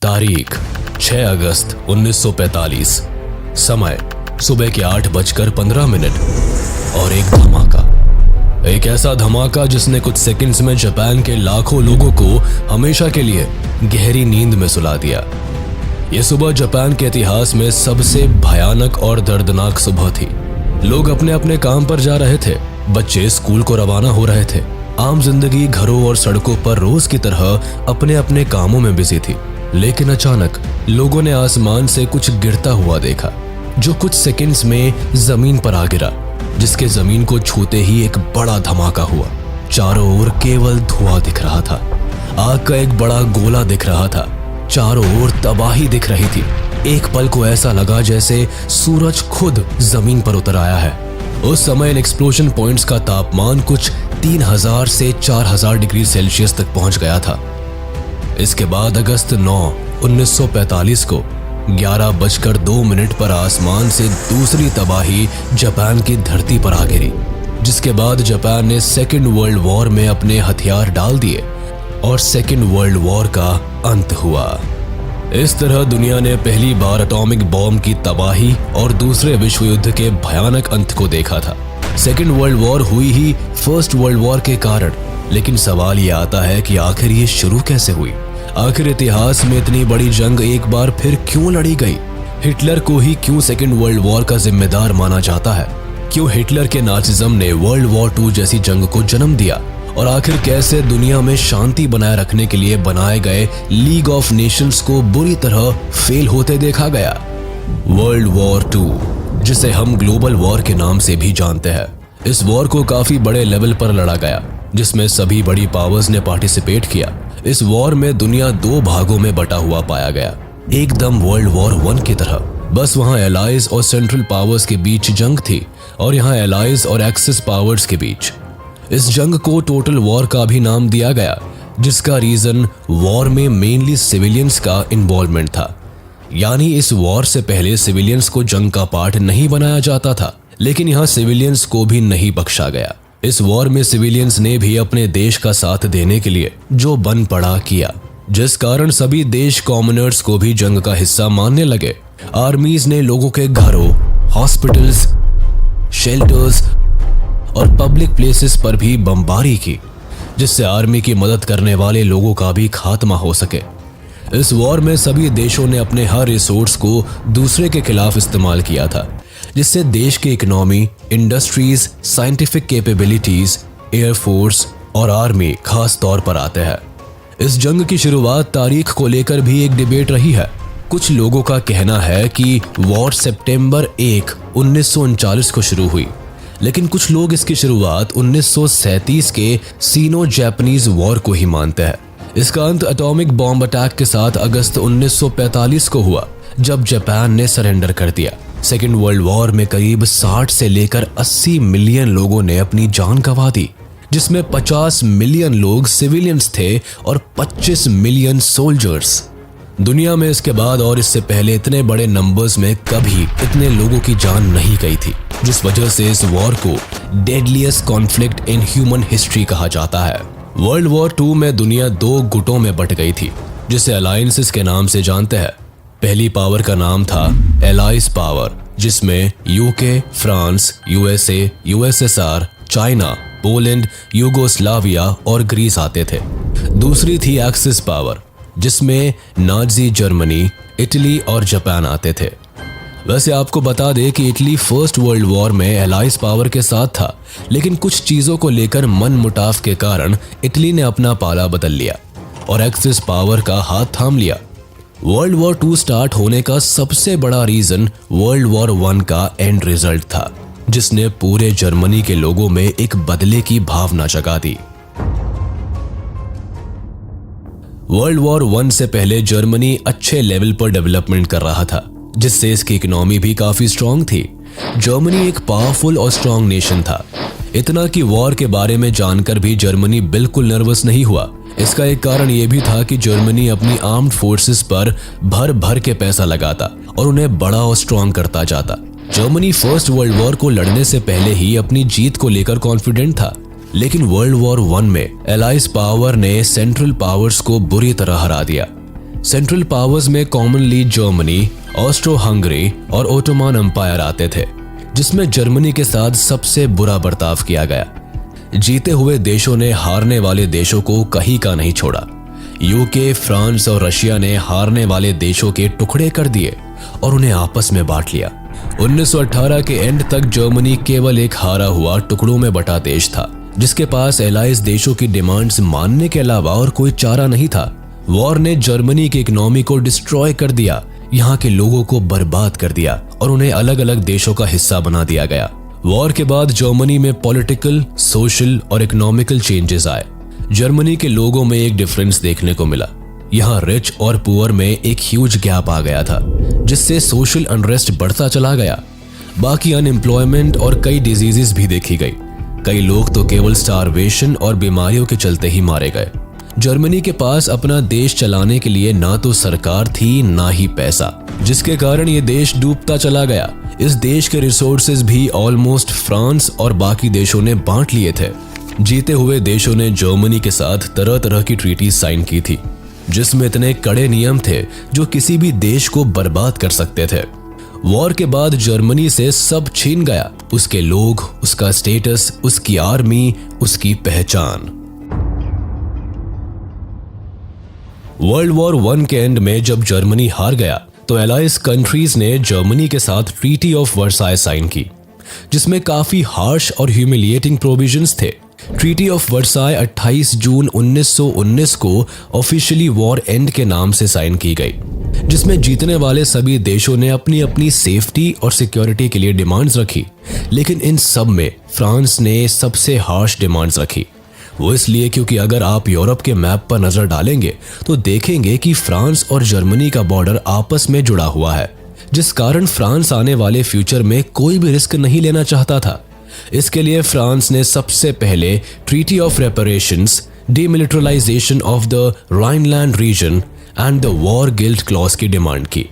तारीख 6 अगस्त 1945। समय सुबह के 8:15 और एक धमाका। एक ऐसा धमाका जिसने कुछ सेकंड्स में जापान के लाखों लोगों को हमेशा के लिए गहरी नींद में सुला दिया। यह सुबह जापान के इतिहास में सबसे भयानक और दर्दनाक सुबह थी। लोग अपने अपने काम पर जा रहे थे, बच्चे स्कूल को रवाना हो रहे थे। आम जिंदगी घरों और सड़कों पर रोज की तरह अपने अपने कामों में बिजी थी। लेकिन अचानक लोगों ने आसमान से कुछ गिरता हुआ देखा, जो कुछ सेकंड्स में जमीन पर आ गिरा, जिसके जमीन को छूते ही एक बड़ा धमाका हुआ। चारों ओर केवल धुआं दिख रहा था। आग का एक बड़ा गोला दिख रहा था। चारों ओर तबाही दिख रही थी। एक पल को ऐसा लगा जैसे सूरज खुद जमीन पर उतर आया है। उस समय इन एक्सप्लोजन पॉइंट्स का तापमान कुछ 3000 से 4000 डिग्री सेल्सियस तक पहुंच गया था। इसके बाद अगस्त 9, 1945 को 11:02 पर आसमान से दूसरी तबाही जापान की धरती पर आ गिरी, जिसके बाद जापान ने सेकेंड वर्ल्ड वॉर में अपने हथियार डाल दिए और सेकेंड वर्ल्ड वॉर का अंत हुआ। इस तरह दुनिया ने पहली बार एटॉमिक बॉम्ब की तबाही और दूसरे विश्व युद्ध के भयानक अंत को देखा था। सेकेंड वर्ल्ड वॉर हुई ही फर्स्ट वर्ल्ड वॉर के कारण, लेकिन सवाल ये आता है कि आखिर ये शुरू कैसे हुई? आखिर इतिहास में इतनी बड़ी जंग एक बार फिर क्यों लड़ी गई? हिटलर को ही क्यों सेकेंड वर्ल्ड वॉर का जिम्मेदार माना जाता है? क्यों हिटलर के नाजिज्म ने वर्ल्ड वॉर 2 जैसी जंग को जन्म दिया? और आखिर कैसे दुनिया में शांति बनाए रखने के लिए बनाए गए लीग ऑफ नेशंस को बुरी तरह फेल होते देखा गया? वर्ल्ड वॉर 2, जिसे हम ग्लोबल वॉर के नाम से भी जानते हैं, इस वॉर को काफी बड़े लेवल पर लड़ा गया, जिसमें सभी बड़ी पावर्स ने पार्टिसिपेट किया। इस वॉर में दुनिया 2 भागों में बटा हुआ पाया गया, एकदम वर्ल्ड वॉर 1 की तरह। बस वहां एलाइज और सेंट्रल पावर्स के बीच जंग थी और यहाँ एलाइज और एक्सिस पावर्स के बीच। इस जंग को टोटल वॉर का भी नाम दिया गया, जिसका रीजन वॉर में मेनली सिविलियंस का इन्वॉल्वमेंट था। यानी इस वॉर से पहले सिविलियंस को जंग का पार्ट नहीं बनाया जाता था, लेकिन यहाँ सिविलियंस को भी नहीं बख्शा गया। इस वॉर में सिविलियंस ने भी अपने देश का साथ देने के लिए जो बन पड़ा किया, जिस कारण सभी देश कॉमनर्स को भी जंग का हिस्सा मानने लगे। आर्मीज ने लोगों के घरों, हॉस्पिटल्स, शेल्टर्स और पब्लिक प्लेसेस पर भी बमबारी की, जिससे आर्मी की मदद करने वाले लोगों का भी खात्मा हो सके। इस वॉर में सभी देशों ने अपने हर रिसोर्स को दूसरे के खिलाफ इस्तेमाल किया था, जिससे देश की economy, industries, scientific capabilities, air force और आर्मी खास तौर पर आते हैं। इस जंग की शुरुआत तारीख को लेकर भी एक डिबेट रही है। कुछ लोगों का कहना है कि वॉर सितंबर 1, 1939 को शुरू हुई, लेकिन कुछ लोग इसकी शुरुआत 1937 के सीनो जापानीज वॉर को ही मानते हैं। इसका अंत एटॉमिक बॉम्ब अटैक के साथ अगस्त 1945 को हुआ, जब जापान ने सरेंडर कर दिया। सेकेंड वर्ल्ड वॉर में करीब 60 से लेकर 80 मिलियन लोगों ने अपनी जान गंवा दी, जिसमें 50 मिलियन लोग सिविलियंस थे और 25 मिलियन सोल्जर्स। दुनिया में इसके बाद और इससे पहले इतने बड़े नंबर्स में कभी इतने लोगों की जान नहीं गई थी, जिस वजह से इस वॉर को deadliest conflict in human history कहा जाता है। वर्ल्ड वॉर 2 में दुनिया 2 गुटों में बट गई थी, जिसे अलायंसेस के नाम से जानते हैं। पहली पावर का नाम था एलाइज पावर, जिसमें UK, France, USA, USSR, China, Poland, Yugoslavia और ग्रीस आते थे। दूसरी थी एक्सिस पावर, जिसमें नाजी जर्मनी, इटली और जापान आते थे। वैसे आपको बता दें कि इटली फर्स्ट वर्ल्ड वॉर में एलाइज पावर के साथ था, लेकिन कुछ चीजों को लेकर मनमुटाव के कारण इटली ने अपना पाला बदल लिया और एक्सिस पावर का हाथ थाम लिया। वर्ल्ड वॉर 2 स्टार्ट होने का सबसे बड़ा रीजन वर्ल्ड वॉर 1 का एंड रिजल्ट था, जिसने पूरे जर्मनी के लोगों में एक बदले की भावना जगा दी। वर्ल्ड वॉर 1 से पहले जर्मनी अच्छे लेवल पर डेवलपमेंट कर रहा था, जिससे इसकी इकोनॉमी भी काफी स्ट्रांग थी। जर्मनी एक पावरफुल और स्ट्रांग नेशन था, इतना कि वॉर के बारे में जानकर भी जर्मनी बिल्कुल नर्वस नहीं हुआ। इसका एक कारण यह भी था कि जर्मनी अपनी आर्म्ड फोर्सेस पर भर भर के पैसा लगाता और उन्हें बड़ा और स्ट्रांग करता जाता। जर्मनी फर्स्ट वर्ल्ड वॉर को लड़ने से पहले ही अपनी जीत को लेकर कॉन्फिडेंट था, लेकिन वर्ल्ड वॉर 1 में एलाइज पावर ने सेंट्रल पावर्स को बुरी तरह हरा दिया। सेंट्रल पावर्स में कॉमनली जर्मनी, ऑस्ट्रो हंगरी और ओटोमन एम्पायर आते थे, जिसमें जर्मनी के साथ सबसे बुरा बर्ताव किया गया। जीते हुए देशों ने हारने वाले देशों को कहीं का नहीं छोड़ा। यूके, फ्रांस और रशिया ने हारने वाले देशों के टुकड़े कर दिए और उन्हें आपस में बांट लिया। 1918 के एंड तक जर्मनी केवल एक हारा हुआ टुकड़ों में बटा देश था, जिसके पास एलाइज देशों की डिमांड्स मानने के अलावा और कोई चारा नहीं था। वॉर ने जर्मनी की इकोनॉमी को डिस्ट्रॉय कर दिया, यहाँ के लोगों को बर्बाद कर दिया और उन्हें अलग अलग देशों का हिस्सा बना दिया गया। वॉर के बाद जर्मनी में पॉलिटिकल, सोशल और इकोनॉमिकल चेंजेस आए। जर्मनी के लोगों में एक डिफरेंस देखने को मिला। यहाँ रिच और पुअर में एक ह्यूज गैप आ गया था, जिससे सोशल अनरेस्ट बढ़ता चला गया। बाकी अनएम्प्लॉयमेंट और कई डिजीजेस भी देखी गई। कई लोग तो केवल स्टारवेशन और बीमारियों के चलते ही मारे गए। जर्मनी के पास अपना देश चलाने के लिए ना तो सरकार थी ना ही पैसा, जिसके कारण ये देश डूबता चला गया। इस देश के रिसोर्सेज भी ऑलमोस्ट फ्रांस और बाकी देशों ने बांट लिए थे। जीते हुए देशों ने जर्मनी के साथ तरह तरह की ट्रीटी साइन की थी, जिसमें इतने कड़े नियम थे जो किसी भी देश को बर्बाद कर सकते थे। वॉर के बाद जर्मनी से सब छीन गया, उसके लोग, उसका स्टेटस, उसकी आर्मी, उसकी पहचान। वर्ल्ड वॉर 1 के एंड में जब जर्मनी हार गया तो एलाइज कंट्रीज ने जर्मनी के साथ ट्रीटी ऑफ वर्साय साइन की, जिसमें काफी हार्श और ह्यूमिलिएटिंग प्रोविजंस थे। ट्रीटी ऑफ वर्साय 28 जून 1919 को ऑफिशियली वॉर एंड के नाम से साइन की गई, जिसमें जीतने वाले सभी देशों ने अपनी अपनी सेफ्टी और सिक्योरिटी के लिए डिमांड्स रखी। लेकिन इन सब में फ्रांस ने सबसे हार्श डिमांड्स रखी। वो इसलिए क्योंकि अगर आप यूरोप के मैप पर नजर डालेंगे तो देखेंगे कि फ्रांस और जर्मनी का बॉर्डर आपस में जुड़ा हुआ है, जिस कारण फ्रांस आने वाले फ्यूचर में कोई भी रिस्क नहीं लेना चाहता था। इसके लिए फ्रांस ने सबसे पहले treaty of reparations, demilitarisation of the Rhineland region and the war guilt clause की डिमांड की।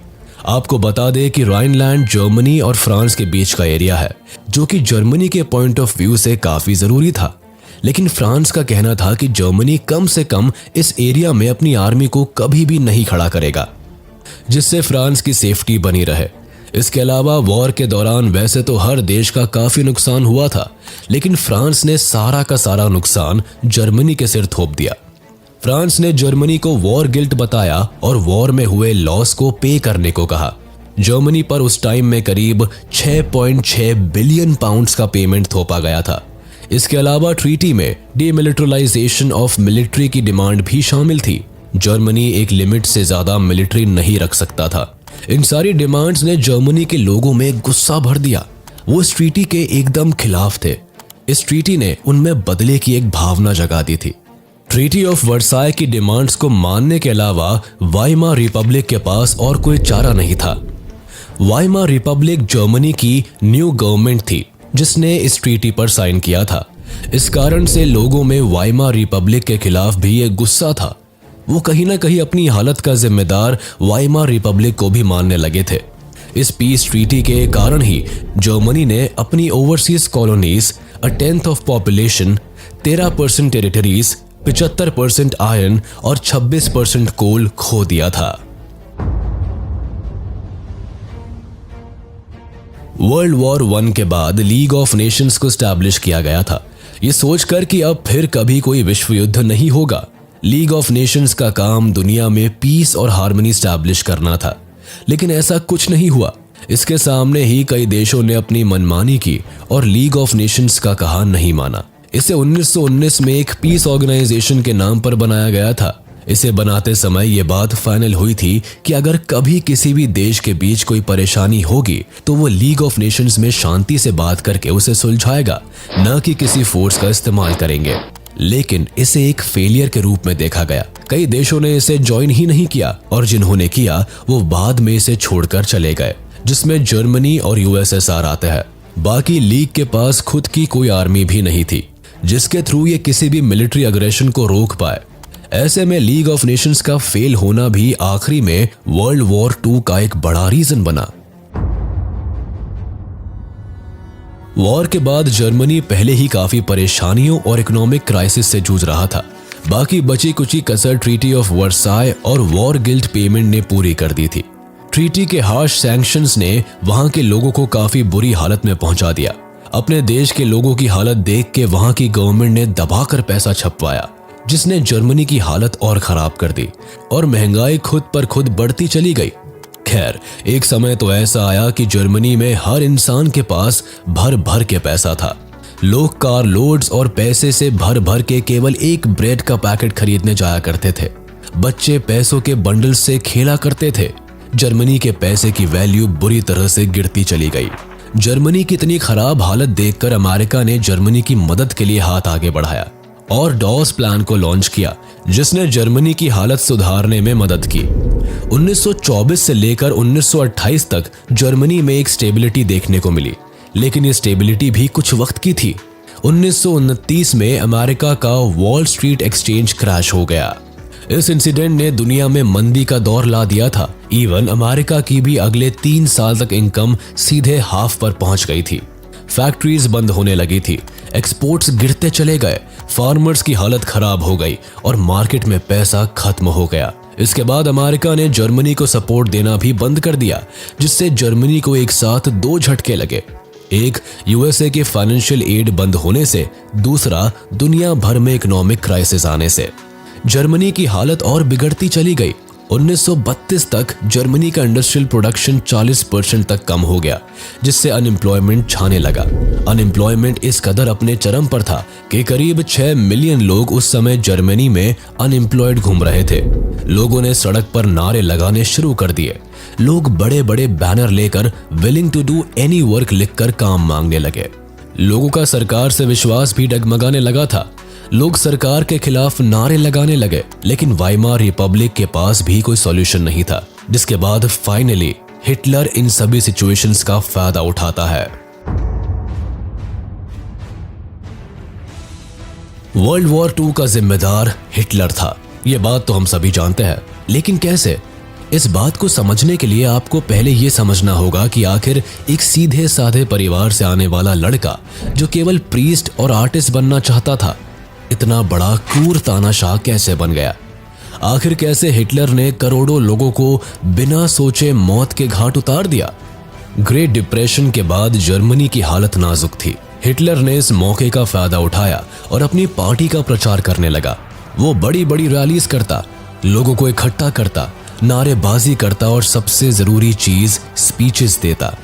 आपको बता दें कि राइनलैंड जर्मनी और फ्रांस के बीच का एरिया है, जो कि जर्मनी के पॉइंट ऑफ व्यू से काफी जरूरी था। लेकिन फ्रांस का कहना था कि जर्मनी कम से कम इस एरिया में अपनी आर्मी को कभी भी नहीं खड़ा करेगा, जिससे फ्रांस की सेफ्टी बनी रहे। इसके अलावा वॉर के दौरान वैसे तो हर देश का काफी नुकसान हुआ था, लेकिन फ्रांस ने सारा का सारा नुकसान जर्मनी के सिर थोप दिया। फ्रांस ने जर्मनी को वॉर गिल्ट बताया और वॉर में हुए लॉस को पे करने को कहा। जर्मनी पर उस टाइम में करीब 6.6 बिलियन पाउंड्स का पेमेंट थोपा गया था। इसके अलावा ट्रीटी में डीमिलिटराइजेशन ऑफ मिलिट्री की डिमांड भी शामिल थी। जर्मनी एक लिमिट से ज्यादा मिलिट्री नहीं रख सकता था। इन सारी डिमांड्स ने जर्मनी के लोगों में गुस्सा भर दिया। वो इस ट्रीटी के एकदम खिलाफ थे। इस ट्रीटी ने उनमें बदले की एक भावना जगा दी थी। ट्रीटी ऑफ वर्साय की डिमांड्स को मानने के अलावा वाइमार रिपब्लिक के पास और कोई चारा नहीं था। वाइमार रिपब्लिक जर्मनी की न्यू गवर्नमेंट थी, जिसने इस ट्रीटी पर साइन किया था। इस कारण से लोगों में वाइमार रिपब्लिक के खिलाफ भी एक गुस्सा था। वो कहीं ना कहीं अपनी हालत का जिम्मेदार वाइमार रिपब्लिक को भी मानने लगे थे। इस पीस ट्रीटी के कारण ही जर्मनी ने अपनी overseas colonies, 1/10 of population, 13% territories, 75% iron और 26% कोल खो दिया था। वर्ल्ड वॉर 1 के बाद लीग ऑफ नेशंस को स्टैब्लिश किया गया था, ये सोचकर कि अब फिर कभी कोई विश्व युद्ध नहीं होगा। लीग ऑफ नेशंस का काम दुनिया में पीस और हार्मनी स्टैब्लिश करना था, लेकिन ऐसा कुछ नहीं हुआ। इसके सामने ही कई देशों ने अपनी मनमानी की और लीग ऑफ नेशंस का कहा नहीं माना। इसे 1919 में एक पीस ऑर्गेनाइजेशन के नाम पर बनाया गया था। इसे बनाते समय ये बात फाइनल हुई थी कि अगर कभी किसी भी देश के बीच कोई परेशानी होगी तो वो लीग ऑफ नेशंस में शांति से बात करके उसे सुलझाएगा, न कि किसी फोर्स का इस्तेमाल करेंगे। लेकिन इसे एक फेलियर के रूप में देखा गया। कई देशों ने इसे ज्वाइन ही नहीं किया और जिन्होंने किया वो बाद में इसे छोड़कर चले गए, जिसमें जर्मनी और यूएसएसआर आते हैं। बाकी लीग के पास खुद की कोई आर्मी भी नहीं थी जिसके थ्रू ये किसी भी मिलिट्री अग्रेशन को रोक पाए। ऐसे में लीग ऑफ नेशंस का फेल होना भी आखिरी में वर्ल्ड वॉर 2 का एक बड़ा रीजन बना। वॉर के बाद जर्मनी पहले ही काफी परेशानियों और इकोनॉमिक क्राइसिस से जूझ रहा था। बाकी बची कुची कसर ट्रीटी ऑफ वर्साय और वॉर गिल्ट पेमेंट ने पूरी कर दी थी। ट्रीटी के हार्श सैंक्शंस ने वहां के लोगों को काफी बुरी हालत में पहुंचा दिया। अपने देश के लोगों की हालत देख के वहां की गवर्नमेंट ने दबाकर पैसा छपवाया, जिसने जर्मनी की हालत और खराब कर दी और महंगाई खुद पर खुद बढ़ती चली गई। खैर, एक समय तो ऐसा आया कि जर्मनी में हर इंसान के पास भर भर के पैसा था। लोग कार लोड्स और पैसे से भर भर के केवल एक ब्रेड का पैकेट खरीदने जाया करते थे। बच्चे पैसों के बंडल से खेला करते थे। जर्मनी के पैसे की वैल्यू बुरी तरह से गिरती चली गई। जर्मनी की इतनी खराब हालत देखकर अमेरिका ने जर्मनी की मदद के लिए हाथ आगे बढ़ाया और डॉस प्लान को लॉन्च किया, जिसने जर्मनी की हालत सुधारने में मदद की। 1924 से लेकर 1928 तक जर्मनी में एक स्टेबिलिटी देखने को मिली, लेकिन ये स्टेबिलिटी भी कुछ वक्त की थी। 1929 में अमेरिका का वॉल स्ट्रीट एक्सचेंज क्रैश हो गया। इस इंसिडेंट ने दुनिया में मंदी का दौर ला दिया था। इवन अमेरिका की भी अगले 3 साल तक इनकम सीधे हाफ पर पहुंच गई थी। फैक्ट्रीज बंद होने लगी थी, एक्सपोर्ट्स गिरते चले गए, फार्मर्स की हालत खराब हो गई और मार्केट में पैसा खत्म हो गया। इसके बाद अमेरिका ने जर्मनी को सपोर्ट देना भी बंद कर दिया, जिससे जर्मनी को एक साथ 2 झटके लगे। एक, यूएसए के फाइनेंशियल एड बंद होने से, दूसरा दुनिया भर में इकोनॉमिक क्राइसिस आने से। जर्मनी की हालत और बिगड़ती चली गई। 1932 तक जर्मनी का इंडस्ट्रियल प्रोडक्शन 40% तक कम हो गया, जिससे अनएम्प्लॉयमेंट छाने लगा। अनएम्प्लॉयमेंट इस कदर अपने चरम पर था कि करीब 6 मिलियन लोग उस समय जर्मनी में अनएम्प्लॉयड घूम रहे थे। लोगों ने सड़क पर नारे लगाने शुरू कर दिए। लोग बड़े बड़े बैनर लेकर willing to do any work लिखकर काम मांगने लगे। लोगों का सरकार से विश्वास भी डगमगाने लगा था। लोग सरकार के खिलाफ नारे लगाने लगे, लेकिन वाइमार रिपब्लिक के पास भी कोई सॉल्यूशन नहीं था, जिसके बाद फाइनली हिटलर इन सभी सिचुएशंस का फायदा उठाता है। वर्ल्ड वॉर 2 का जिम्मेदार हिटलर था, यह बात तो हम सभी जानते हैं, लेकिन कैसे? इस बात को समझने के लिए आपको पहले यह समझना होगा कि आखिर एक सीधे साधे परिवार से आने वाला लड़का जो केवल प्रीस्ट और आर्टिस्ट बनना चाहता था, इतना बड़ा क्रूर तानाशाह कैसे बन गया? आखिर कैसे हिटलर ने करोड़ों लोगों को बिना सोचे मौत के घाट उतार दिया? ग्रेट डिप्रेशन के बाद जर्मनी की हालत नाजुक थी। हिटलर ने इस मौके का फायदा उठाया और अपनी पार्टी का प्रचार करने लगा। वो बड़ी बड़ी रैलीज करता, लोगों को इकट्ठा करता, नारेबाजी करता और सबसे जरूरी चीज स्पीचेस देता।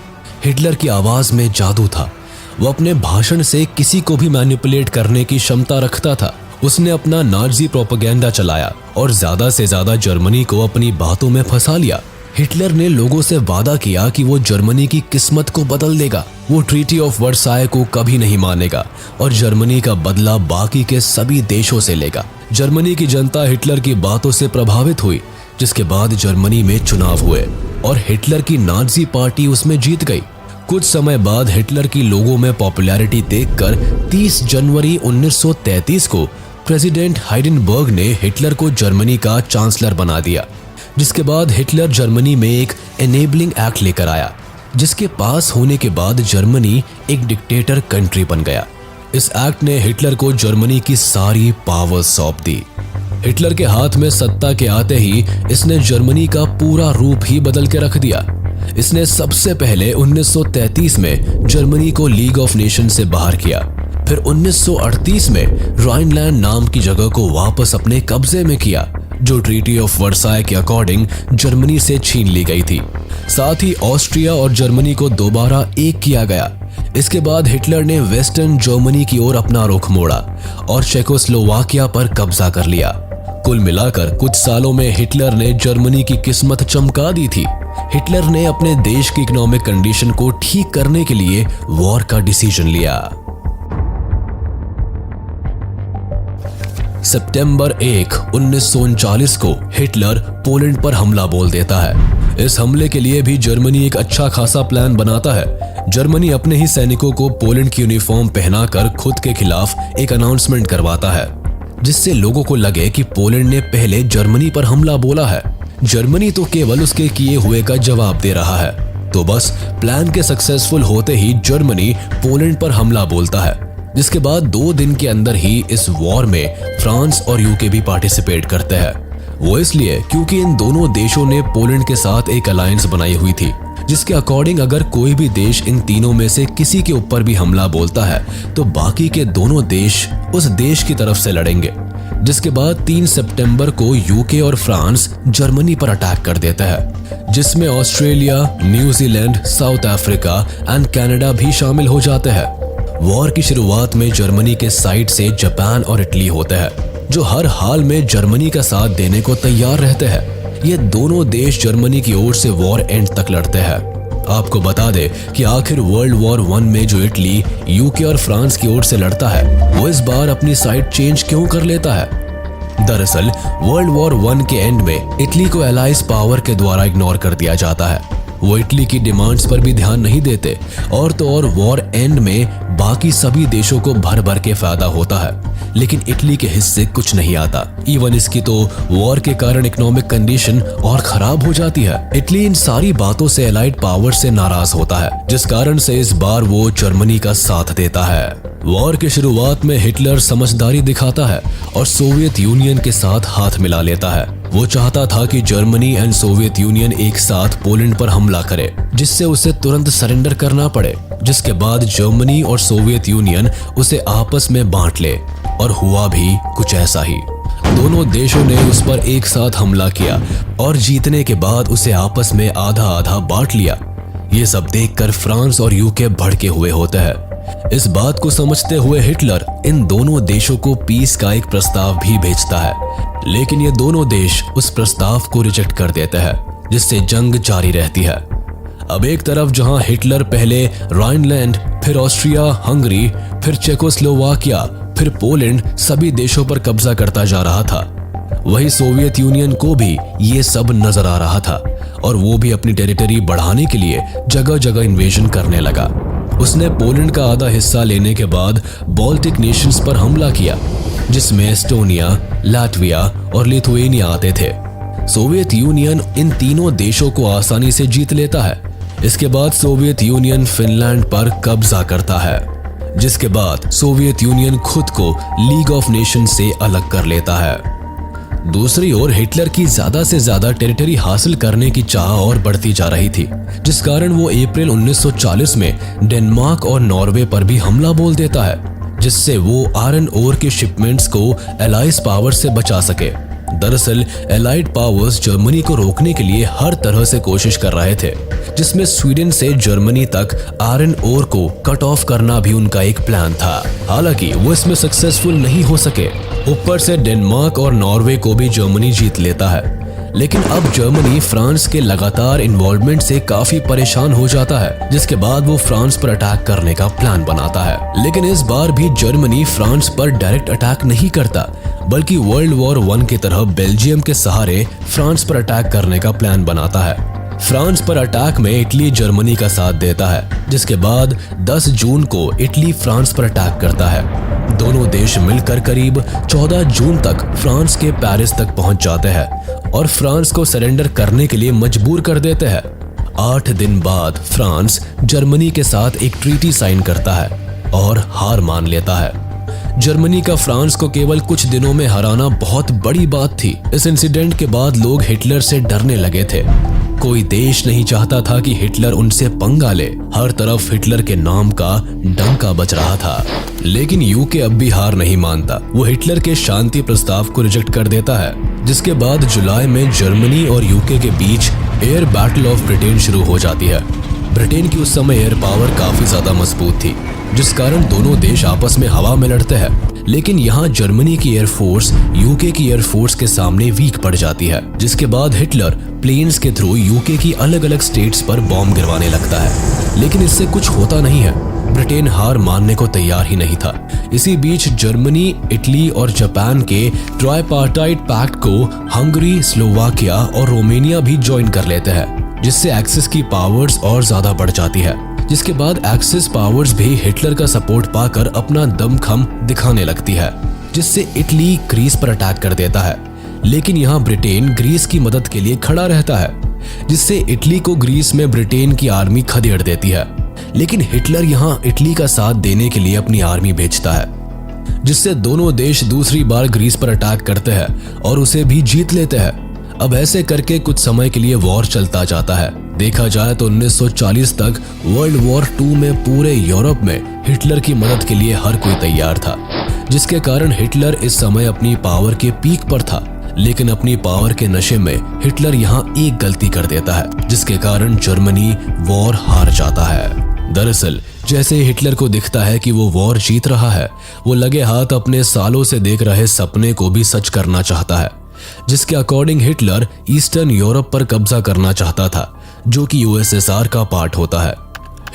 हिटलर की आवाज में जादू था। वो अपने भाषण से किसी को भी मैनिपुलेट करने की क्षमता रखता था। उसने अपना नाजी प्रोपेगेंडा चलाया और ज्यादा से ज्यादा जर्मनी को अपनी बातों में फंसा लिया। हिटलर ने लोगों से वादा किया कि वो जर्मनी की किस्मत को बदल देगा। वो ट्रीटी ऑफ वर्साय को कभी नहीं मानेगा और जर्मनी का बदला बाकी के सभी देशों से लेगा। जर्मनी की जनता हिटलर की बातों से प्रभावित हुई, जिसके बाद जर्मनी में चुनाव हुए और हिटलर की नाजी पार्टी उसमें जीत गई। कुछ समय बाद हिटलर की लोगों में पॉपुलैरिटी देखकर 30 जनवरी 1933 को प्रेसिडेंट हाइडेनबर्ग ने हिटलर को जर्मनी का चांसलर बना दिया, जिसके बाद हिटलर जर्मनी में एक एनेबलिंग एक्ट लेकर आया, जिसके पास होने के बाद जर्मनी एक डिक्टेटर कंट्री बन गया। इस एक्ट ने हिटलर को जर्मनी की सारी पावर सौंप दी। हिटलर के हाथ में सत्ता के आते ही इसने जर्मनी का पूरा रूप ही बदल के रख दिया। इसने सबसे पहले 1933 में जर्मनी को लीग ऑफ नेशन से बाहर किया। फिर 1938 में राइनलैंड नाम की जगह को वापस अपने कब्जे में किया, जो ट्रीटी ऑफ वर्साय के अकॉर्डिंग जर्मनी से छीन ली गई थी। साथ ही ऑस्ट्रिया और जर्मनी को दोबारा एक किया गया। इसके बाद हिटलर ने वेस्टर्न जर्मनी की ओर अपना रुख मोड़ा और चेकोस्लोवाकिया पर कब्जा कर लिया। कुल मिलाकर कुछ सालों में हिटलर ने जर्मनी की किस्मत चमका दी थी। हिटलर ने अपने देश की इकोनॉमिक कंडीशन को ठीक करने के लिए वॉर का डिसीजन लिया। सितंबर 1, 1939 को हिटलर पोलैंड पर हमला बोल देता है। इस हमले के लिए भी जर्मनी एक अच्छा खासा प्लान बनाता है। जर्मनी अपने ही सैनिकों को पोलैंड की यूनिफॉर्म पहनाकर खुद के खिलाफ एक अनाउंसमेंट करवाता है, जिससे लोगों को लगे कि पोलैंड ने पहले जर्मनी पर हमला बोला है। जर्मनी तो केवल उसके किए हुए का जवाब दे रहा है। तो बस प्लान के सक्सेसफुल होते ही जर्मनी पोलैंड पर हमला बोलता है। जिसके बाद 2 दिन के अंदर ही इस वॉर में फ्रांस और यूके भी पार्टिसिपेट करते हैं। वो इसलिए क्योंकि इन दोनों देशों ने पोलैंड के साथ एक अलायंस बनाई हुई थी, जिसके अकॉर्डिंग अगर कोई भी देश इन तीनों में से किसी के ऊपर भी हमला बोलता है तो बाकी के दोनों देश उस देश की तरफ से लड़ेंगे। जिसके बाद 3 सितंबर को यूके और फ्रांस जर्मनी पर अटैक कर देता है, जिसमें Australia, New Zealand, south Africa and Canada भी शामिल हो जाते हैं। वॉर की शुरुआत में जर्मनी के साइड से जापान और इटली होते हैं, जो हर हाल में जर्मनी का साथ देने को तैयार रहते हैं। ये दोनों देश जर्मनी की ओर से वॉर एंड तक लड़ते हैं। आपको बता दे कि आखिर वर्ल्ड वॉर 1 में जो इटली, यूके और फ्रांस की ओर से लड़ता है, वो इस बार अपनी साइड चेंज क्यों कर लेता है? दरअसल वर्ल्ड वॉर 1 के एंड में इटली को एलाइज पावर के द्वारा इग्नोर कर दिया जाता है। वो इटली की डिमांड्स पर भी ध्यान नहीं देते और तो और वॉर एंड में बाकी सभी देशों को भर भर के फायदा होता है, लेकिन इटली के हिस्से कुछ नहीं आता। इवन इसकी तो वॉर के कारण इकोनॉमिक कंडीशन और खराब हो जाती है। इटली इन सारी बातों से एलाइड पावर से नाराज होता है, जिस कारण से इस बार वो जर्मनी का साथ देता है। वॉर की शुरुआत में हिटलर समझदारी दिखाता है और सोवियत यूनियन के साथ हाथ मिला लेता है। वो चाहता था कि जर्मनी एंड सोवियत यूनियन एक साथ पोलैंड पर हमला करे, जिससे उसे तुरंत सरेंडर करना पड़े, जिसके बाद जर्मनी और सोवियत यूनियन उसे आपस में बांट ले। और हुआ भी कुछ ऐसा ही। दोनों देशों ने उस पर एक साथ हमला किया और जीतने के बाद उसे आपस में आधा आधा बांट लिया। ये सब देखकर फ्रांस और यूके भड़के हुए होते हैं। इस बात को समझते हुए हिटलर इन दोनों देशों को पीस का एक प्रस्ताव भी भेजता है, लेकिन ये दोनों देश उस प्रस्ताव को रिजेक्ट कर देते हैं, जिससे जंग जारी रहती है। अब एक तरफ जहां हिटलर पहले राइनलैंड, फिर ऑस्ट्रिया हंगरी, फिर चेकोस्लोवाकिया, फिर पोलैंड सभी देशों पर कब्जा करता जा रहा था, वही सोवियत यूनियन को भी ये सब नजर आ रहा था और वो भी अपनी टेरिटरी बढ़ाने के लिए जगह जगह इन्वेजन करने लगा। उसने पोलैंड का आधा हिस्सा लेने के बाद बाल्टिक नेशंस पर हमला किया, जिसमें एस्टोनिया, लाटविया और लिथुएनिया आते थे। सोवियत यूनियन इन तीनों देशों को आसानी से जीत लेता है। इसके बाद सोवियत यूनियन फिनलैंड पर कब्जा करता है, जिसके बाद सोवियत यूनियन खुद को लीग ऑफ नेशन से अलग कर लेता है। दूसरी ओर हिटलर की ज्यादा से ज्यादा टेरिटरी हासिल करने की चाह और बढ़ती जा रही थी, जिस कारण वो अप्रैल 1940 में डेनमार्क और नॉर्वे पर भी हमला बोल देता है, जिससे वो आयरन ओर के शिपमेंट्स को एलाइज पावर से बचा सके। दरअसल एलाइड पावर्स जर्मनी को रोकने के लिए हर तरह से कोशिश कर रहे थे, जिसमें स्वीडन से जर्मनी तक आयरन ओर को कट ऑफ करना भी उनका एक प्लान था। हालांकि वो इसमें सक्सेसफुल नहीं हो सके। ऊपर से डेनमार्क और नॉर्वे को भी जर्मनी जीत लेता है, लेकिन अब जर्मनी फ्रांस के लगातार इन्वॉल्वमेंट से काफी परेशान हो जाता है, जिसके बाद वो फ्रांस पर अटैक करने का प्लान बनाता है। लेकिन इस बार भी जर्मनी फ्रांस पर डायरेक्ट अटैक नहीं करता, बल्कि वर्ल्ड वॉर 1 की तरह बेल्जियम के सहारे फ्रांस पर अटैक करने का प्लान बनाता है। फ्रांस पर अटैक में इटली जर्मनी का साथ देता है, जिसके बाद 10 जून को इटली फ्रांस पर अटैक करता है। दोनों देश मिलकर करीब 14 जून तक फ्रांस के पेरिस तक पहुंच जाते हैं और फ्रांस को सरेंडर करने के लिए मजबूर कर देते हैं। 8 दिन बाद फ्रांस जर्मनी के साथ एक ट्रीटी साइन करता है और हार मान लेता है। जर्मनी का फ्रांस को केवल कुछ दिनों में हराना बहुत बड़ी बात थी। इस इंसिडेंट के बाद लोग हिटलर से डरने लगे थे। कोई देश नहीं चाहता था कि हिटलर उनसे पंगा ले। हर तरफ हिटलर के नाम का डंका बज रहा था। लेकिन यूके अब भी हार नहीं मानता। वो हिटलर के शांति प्रस्ताव को रिजेक्ट कर देता है, जिसके बाद जुलाई में जर्मनी और यूके के बीच एयर बैटल ऑफ ब्रिटेन शुरू हो जाती है। ब्रिटेन की उस समय एयर पावर काफी ज्यादा मजबूत थी, जिस कारण दोनों देश आपस में हवा में लड़ते हैं। लेकिन यहाँ जर्मनी की एयरफोर्स यूके की एयरफोर्स के सामने वीक पड़ जाती है, जिसके बाद हिटलर प्लेन्स के थ्रू यूके की अलग अलग स्टेट्स पर बॉम्ब गिरवाने लगता है। लेकिन इससे कुछ होता नहीं है। ब्रिटेन हार मानने को तैयार ही नहीं था। इसी बीच जर्मनी, इटली और जापान के ट्राइपार्टाइट पैक्ट को हंगरी, स्लोवाकिया और रोमानिया भी ज्वाइन कर लेते हैं, जिससे एक्सिस की पावर्स और ज्यादा बढ़ जाती है। जिसके बाद एक्सिस पावर्स भी हिटलर का सपोर्ट पाकर अपना दमखम दिखाने लगती है, जिससे इटली ग्रीस पर अटैक कर देता है। लेकिन यहाँ ब्रिटेन ग्रीस की मदद के लिए खड़ा रहता है, जिससे इटली को ग्रीस में ब्रिटेन की आर्मी खदेड़ देती है। लेकिन हिटलर यहाँ इटली का साथ देने के लिए अपनी आर्मी भेजता है, जिससे दोनों देश दूसरी बार ग्रीस पर अटैक करते हैं और उसे भी जीत लेते हैं। अब ऐसे करके कुछ समय के लिए वॉर चलता जाता है। देखा जाए तो 1940 तक वर्ल्ड वॉर 2 में पूरे यूरोप में हिटलर की मदद के लिए हर कोई तैयार था, जिसके कारण हिटलर इस समय अपनी पावर के पीक पर था। लेकिन अपनी पावर के नशे में हिटलर यहाँ एक गलती कर देता है, जिसके कारण जर्मनी वॉर हार जाता है। दरअसल जैसे ही हिटलर को दिखता है कि वो वॉर जीत रहा है, वो लगे हाथ अपने सालों से देख रहे सपने को भी सच करना चाहता है, जिसके अकॉर्डिंग हिटलर ईस्टर्न यूरोप पर कब्जा करना चाहता था, जो कि यूएसएसआर का पार्ट होता है।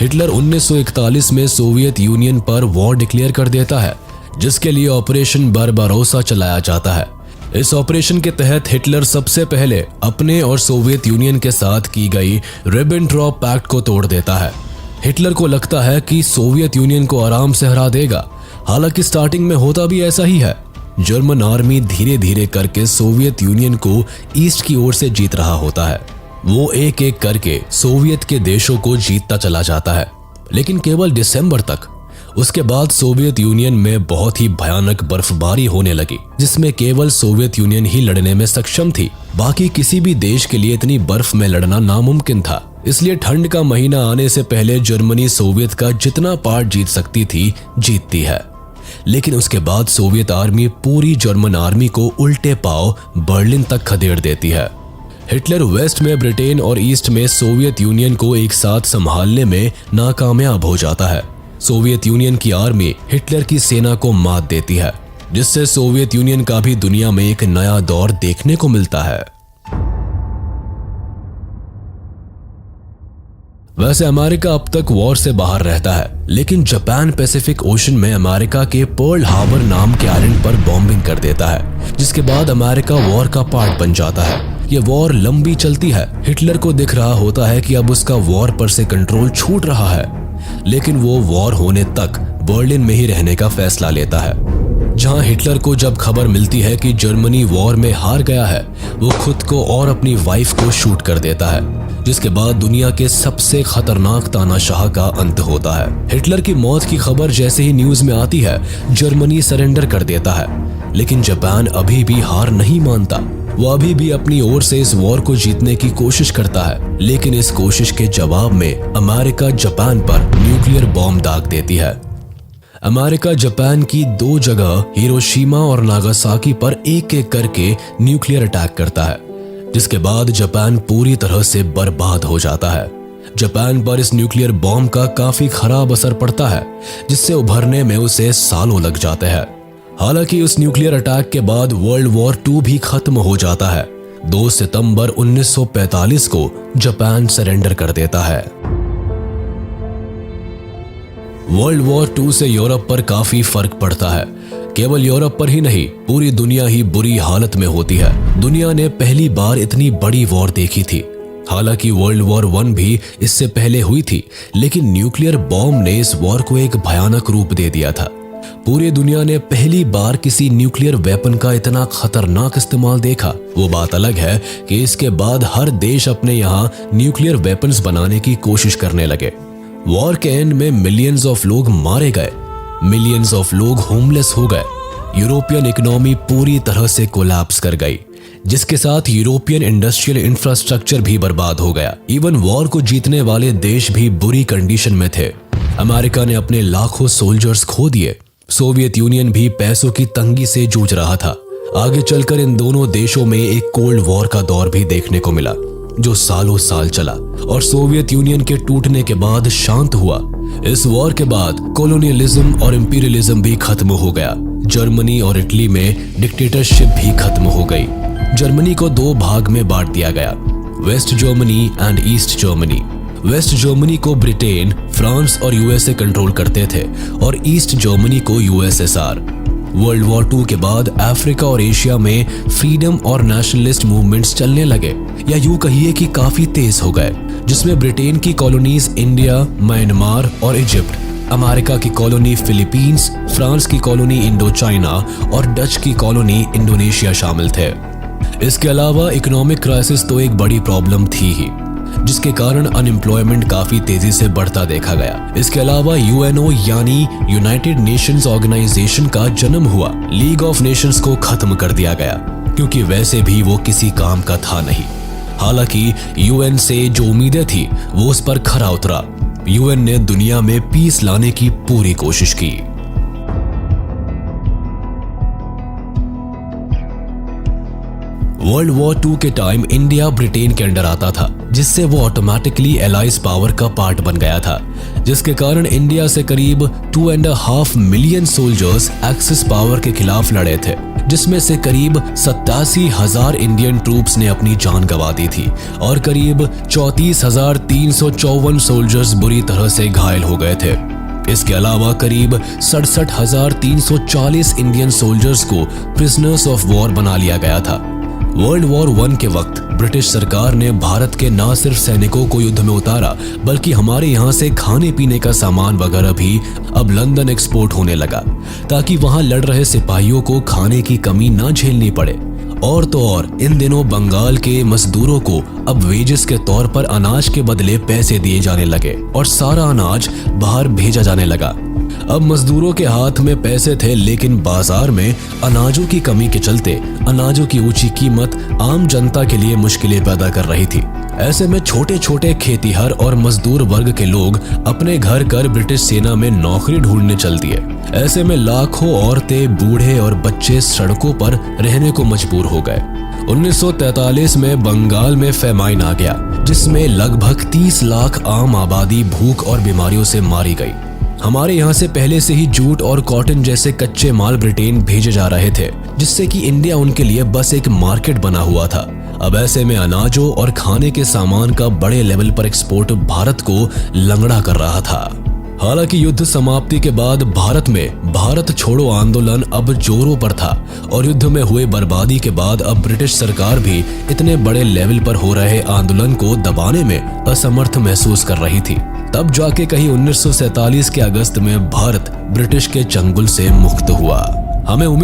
हिटलर 1941 में सोवियत यूनियन पर वॉर डिक्लेयर कर देता है, जिसके लिए ऑपरेशन बारबारोसा चलाया जाता है। इस ऑपरेशन के तहत हिटलर सबसे पहले अपने और सोवियत यूनियन के साथ की गई रिबेनट्रॉप पैक्ट को तोड़ देता है। हिटलर को लगता है कि सोवियत यूनियन को आराम से हरा देगा, हालांकि स्टार्टिंग में होता भी ऐसा ही है। जर्मन आर्मी धीरे धीरे करके सोवियत यूनियन को ईस्ट की ओर से जीत रहा होता है। वो एक एक करके सोवियत के देशों को जीतता चला जाता है, लेकिन केवल दिसंबर तक। उसके बाद सोवियत यूनियन में बहुत ही भयानक बर्फबारी होने लगी, जिसमें केवल सोवियत यूनियन ही लड़ने में सक्षम थी। बाकी किसी भी देश के लिए इतनी बर्फ में लड़ना नामुमकिन था। इसलिए ठंड का महीना आने से पहले जर्मनी सोवियत का जितना पार्ट जीत सकती थी, जीतती है। लेकिन उसके बाद सोवियत आर्मी पूरी जर्मन आर्मी को उल्टे पांव बर्लिन तक खदेड़ देती है। हिटलर वेस्ट में ब्रिटेन और ईस्ट में सोवियत यूनियन को एक साथ संभालने में नाकामयाब हो जाता है। सोवियत यूनियन की आर्मी हिटलर की सेना को मात देती है, जिससे सोवियत यूनियन का भी दुनिया में एक नया दौर देखने को मिलता है। वैसे अमेरिका अब तक वॉर से बाहर रहता है, लेकिन जापान पैसिफिक ओशन में अमेरिका के पर्ल हार्बर नाम के आइलैंड पर बॉम्बिंग कर देता है, जिसके बाद अमेरिका वॉर का पार्ट बन जाता है। ये वॉर लंबी चलती है। हिटलर को दिख रहा होता है कि अब उसका वॉर पर से कंट्रोल छूट रहा है, लेकिन वो वॉर होने तक बर्लिन में ही रहने का फैसला लेता है। जहां हिटलर को जब खबर मिलती है कि जर्मनी वॉर में हार गया है, वो खुद को और अपनी वाइफ को शूट कर देता है, जिसके बाद दुनिया के सबसे खतरनाक तानाशाह का अंत होता है। हिटलर की मौत की खबर जैसे ही न्यूज में आती है, जर्मनी सरेंडर कर देता है, लेकिन जापान अभी भी हार नहीं मानता। वो अभी भी अपनी ओर से इस वॉर को जीतने की कोशिश करता है, लेकिन इस कोशिश के जवाब में अमेरिका जापान पर न्यूक्लियर बॉम्ब दाग देती है। अमेरिका जापान की 2 जगह हिरोशिमा और नागासाकी पर एक एक करके न्यूक्लियर अटैक करता है, जिसके बाद जापान पूरी तरह से बर्बाद हो जाता है। जापान पर इस न्यूक्लियर बॉम्ब का काफी खराब असर पड़ता है, जिससे उभरने में उसे सालों लग जाते हैं। हालांकि उस न्यूक्लियर अटैक के बाद वर्ल्ड वॉर 2 भी खत्म हो जाता है। 2 सितंबर 1945 को जापान सरेंडर कर देता है। वर्ल्ड वॉर 2 से यूरोप पर काफी फर्क पड़ता है। केवल यूरोप पर ही नहीं, पूरी दुनिया ही बुरी हालत में होती है। दुनिया ने पहली बार इतनी बड़ी वॉर देखी थी। हालांकि वर्ल्ड वॉर 1 भी इससे पहले हुई थी, लेकिन न्यूक्लियर बॉम्ब ने इस वॉर को एक भयानक रूप दे दिया था। पूरी दुनिया ने पहली बार किसी न्यूक्लियर वेपन का इतना खतरनाक इस्तेमाल देखा। वो बात अलग है कि इसके बाद हर देश अपने यहाँ न्यूक्लियर वेपन्स बनाने की कोशिश करने लगे। वॉर के एंड में मिलियंस ऑफ लोग मारे गए, मिलियंस ऑफ लोग होमलेस हो गए। यूरोपियन इकोनॉमी पूरी तरह से कोलैप्स कर गई, जिसके साथ यूरोपियन इंडस्ट्रियल इंफ्रास्ट्रक्चर भी बर्बाद हो गया। इवन वॉर को जीतने वाले देश भी बुरी कंडीशन में थे। अमेरिका ने अपने लाखों सोल्जर्स खो दिए। सोवियत यूनियन भी पैसों की तंगी से जूझ रहा था। आगे चलकर इन दोनों देशों में एक कोल्ड वॉर का दौर भी देखने को मिला, जो सालों साल चला और सोवियत यूनियन के टूटने के बाद शांत हुआ। इस वॉर के बाद कॉलोनियलिज्म और इंपीरियलिज्म भी खत्म हो गया। जर्मनी और इटली में डिक्टेटरशिप भी खत्म हो गई। जर्मनी को 2 भाग में बांट दिया गया, West Germany and East Germany. West Germany को ब्रिटेन, फ्रांस और यूएसए कंट्रोल करते थे और ईस्ट जर्मनी को यूएसएसआर। वर्ल्ड वॉर 2 के बाद अफ्रीका और एशिया में फ्रीडम और नेशनलिस्ट मूवमेंट्स चलने लगे, या यूं कहिए कि काफी तेज हो गए, जिसमें ब्रिटेन की कॉलोनीज इंडिया, म्यांमार और इजिप्ट, अमेरिका की कॉलोनी फिलीपींस, फ्रांस की कॉलोनी इंडो चाइना और डच की कॉलोनी इंडोनेशिया शामिल थे। इसके अलावा इकोनॉमिक क्राइसिस तो एक बड़ी प्रॉब्लम थी ही। जिसके कारण अनएम्प्लॉयमेंट काफी तेजी से बढ़ता देखा गया। इसके अलावा यूएनओ यानी यूनाइटेड नेशंस ऑर्गेनाइजेशन का जन्म हुआ। लीग ऑफ नेशंस को खत्म कर दिया गया क्योंकि वैसे भी वो किसी काम का था नहीं। हालांकि यूएन से जो उम्मीदें थी वो उस पर खरा उतरा। यूएन ने दुनिया में पीस लाने की पूरी कोशिश की। वर्ल्ड वॉर 2 के टाइम इंडिया ब्रिटेन के अंडर आता था, जिससे वो ऑटोमेटिकली एलाइज पावर का पार्ट बन गया था, जिसके कारण इंडिया से करीब 2.5 मिलियन सोल्जर्स एक्सिस पावर के खिलाफ लड़े थे, जिसमें से करीब 87,000 इंडियन ट्रूप्स ने अपनी जान गंवा दी थी और करीब 34,354 सोल्जर्स बुरी तरह से घायल हो गए थे। इसके अलावा करीब 67,340 इंडियन सोल्जर्स को प्रिजनर्स ऑफ वॉर बना लिया गया था। वर्ल्ड वॉर 1 के वक्त ब्रिटिश सरकार ने भारत के न सिर्फ सैनिकों को युद्ध में उतारा, बल्कि हमारे यहाँ से खाने पीने का सामान वगैरह भी अब लंदन एक्सपोर्ट होने लगा, ताकि वहाँ लड़ रहे सिपाहियों को खाने की कमी न झेलनी पड़े। और तो और इन दिनों बंगाल के मजदूरों को अब वेजेस के तौर पर अनाज के बदले पैसे दिए जाने लगे और सारा अनाज बाहर भेजा जाने लगा। अब मजदूरों के हाथ में पैसे थे, लेकिन बाजार में अनाजों की कमी के चलते अनाजों की ऊंची कीमत आम जनता के लिए मुश्किलें पैदा कर रही थी। ऐसे में छोटे छोटे खेतीहर और मजदूर वर्ग के लोग अपने घर कर ब्रिटिश सेना में नौकरी ढूंढने चल दिए। ऐसे में लाखों औरतें, बूढ़े और बच्चे सड़कों पर रहने को मजबूर हो गए। 1943 में बंगाल में फेमाइन आ गया, जिसमें लगभग 30 लाख आम आबादी भूख और बीमारियों से मारी गई। हमारे यहाँ से पहले से ही जूट और कॉटन जैसे कच्चे माल ब्रिटेन भेजे जा रहे थे, जिससे कि इंडिया उनके लिए बस एक मार्केट बना हुआ था। अब ऐसे में अनाजों और खाने के सामान का बड़े लेवल पर एक्सपोर्ट भारत को लंगड़ा कर रहा था। हालांकि युद्ध समाप्ति के बाद भारत में भारत छोड़ो आंदोलन अब जोरों पर था और युद्ध में हुए बर्बादी के बाद अब ब्रिटिश सरकार भी इतने बड़े लेवल पर हो रहे आंदोलन को दबाने में असमर्थ महसूस कर रही थी। तब जाके कहीं 1947 के अगस्त में भारत ब्रिटिश के चंगुल से मुक्त हुआ। हमें